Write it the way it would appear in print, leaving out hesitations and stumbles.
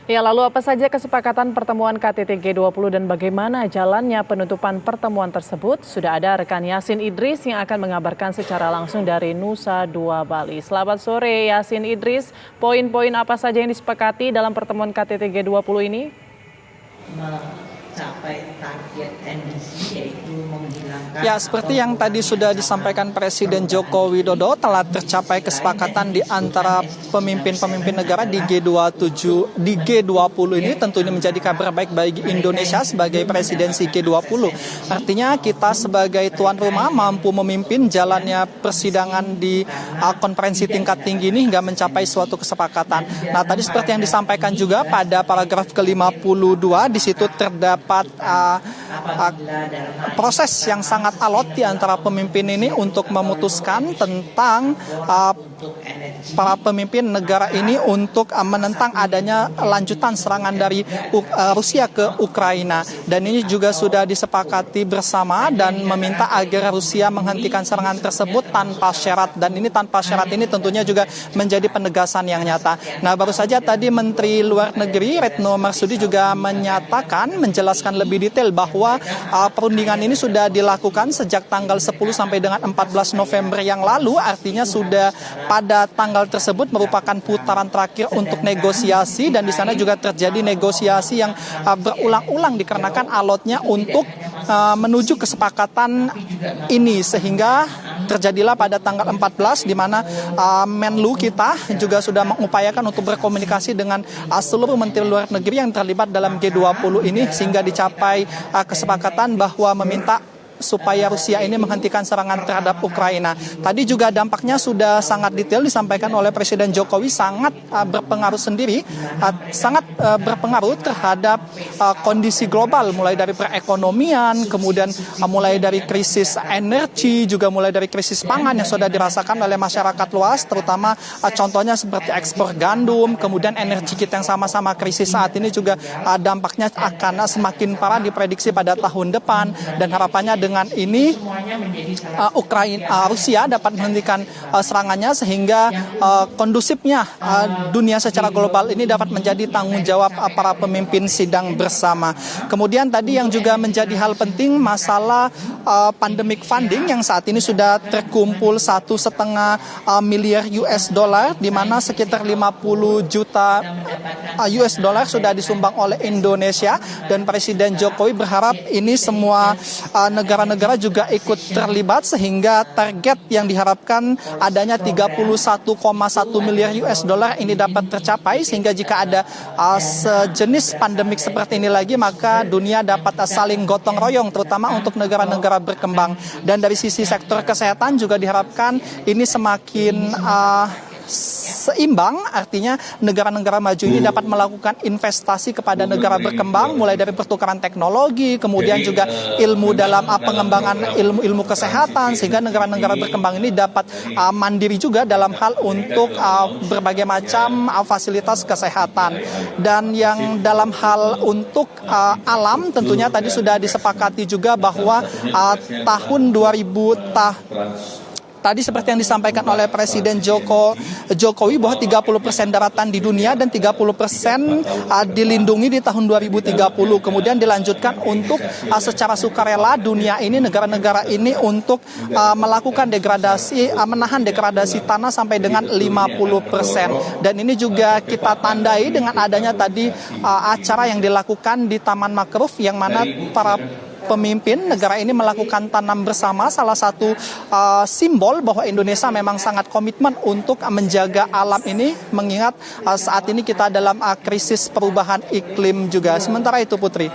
Ya, lalu apa saja kesepakatan pertemuan KTT G20 dan bagaimana jalannya penutupan pertemuan tersebut? Sudah ada rekan Yasin Idris yang akan mengabarkan secara langsung dari Nusa Dua Bali. Selamat sore Yasin Idris, poin-poin apa saja yang disepakati dalam pertemuan KTT G20 ini? Mencapai target emisi yaitu menghilangkan. Ya, seperti yang tadi sudah disampaikan Presiden Joko Widodo, telah tercapai kesepakatan di antara pemimpin-pemimpin negara di G20 ini. Tentu ini menjadi kabar baik bagi Indonesia sebagai presidensi G20. Artinya kita sebagai tuan rumah mampu memimpin jalannya persidangan di konferensi tingkat tinggi ini hingga mencapai suatu kesepakatan. Nah, tadi seperti yang disampaikan juga pada paragraf ke-52, di situ terdapat proses yang sangat alot di antara pemimpin ini untuk memutuskan tentang para pemimpin negara ini untuk menentang adanya lanjutan serangan dari Rusia ke Ukraina. Dan ini juga sudah disepakati bersama dan meminta agar Rusia menghentikan serangan tersebut tanpa syarat. Dan ini tanpa syarat ini tentunya juga menjadi penegasan yang nyata. Nah, baru saja tadi Menteri Luar Negeri Retno Marsudi juga menjelaskan lebih detail bahwa perundingan ini sudah dilakukan sejak tanggal 10 sampai dengan 14 November yang lalu. Artinya sudah pada tanggal tersebut merupakan putaran terakhir untuk negosiasi, dan di sana juga terjadi negosiasi yang berulang-ulang dikarenakan alotnya untuk menuju kesepakatan ini, sehingga terjadilah pada tanggal 14 di mana Menlu kita juga sudah mengupayakan untuk berkomunikasi dengan seluruh menteri luar negeri yang terlibat dalam G20 ini, sehingga dicapai kesepakatan bahwa meminta supaya Rusia ini menghentikan serangan terhadap Ukraina. Tadi juga dampaknya sudah sangat detail disampaikan oleh Presiden Jokowi, sangat berpengaruh terhadap kondisi global, mulai dari perekonomian, kemudian mulai dari krisis energi, juga mulai dari krisis pangan yang sudah dirasakan oleh masyarakat luas, terutama contohnya seperti ekspor gandum, kemudian energi kita yang sama-sama krisis saat ini juga dampaknya akan semakin parah diprediksi pada tahun depan, dan harapannya dengan ini Rusia dapat menghentikan serangannya, sehingga kondusifnya dunia secara global ini dapat menjadi tanggung jawab para pemimpin sidang bersama. Kemudian tadi yang juga menjadi hal penting masalah pandemic funding yang saat ini sudah terkumpul 1,5 miliar US dollar, di mana sekitar 50 juta US dollar sudah disumbang oleh Indonesia, dan Presiden Jokowi berharap ini semua negara-negara juga ikut terlibat, sehingga target yang diharapkan adanya 31,1 miliar US dollar ini dapat tercapai, sehingga jika ada sejenis pandemik seperti ini lagi, maka dunia dapat saling gotong royong, terutama untuk negara-negara berkembang. Dan dari sisi sektor kesehatan juga diharapkan ini semakin seimbang, artinya negara-negara maju ini dapat melakukan investasi kepada negara berkembang, mulai dari pertukaran teknologi, kemudian juga ilmu dalam pengembangan ilmu kesehatan, sehingga negara-negara berkembang ini dapat mandiri juga dalam hal untuk berbagai macam fasilitas kesehatan. Dan yang dalam hal untuk alam, tentunya tadi sudah disepakati juga bahwa tahun 2000 tadi seperti yang disampaikan oleh Presiden Jokowi bahwa 30% daratan di dunia dan 30% dilindungi di tahun 2030. Kemudian dilanjutkan untuk secara sukarela dunia ini, negara-negara ini untuk melakukan degradasi, menahan degradasi tanah sampai dengan 50%. Dan ini juga kita tandai dengan adanya tadi acara yang dilakukan di Taman Makruf, yang mana para pemimpin negara ini melakukan tanam bersama, salah satu simbol bahwa Indonesia memang sangat komitmen untuk menjaga alam ini, mengingat saat ini kita dalam krisis perubahan iklim juga. Sementara itu, Putri.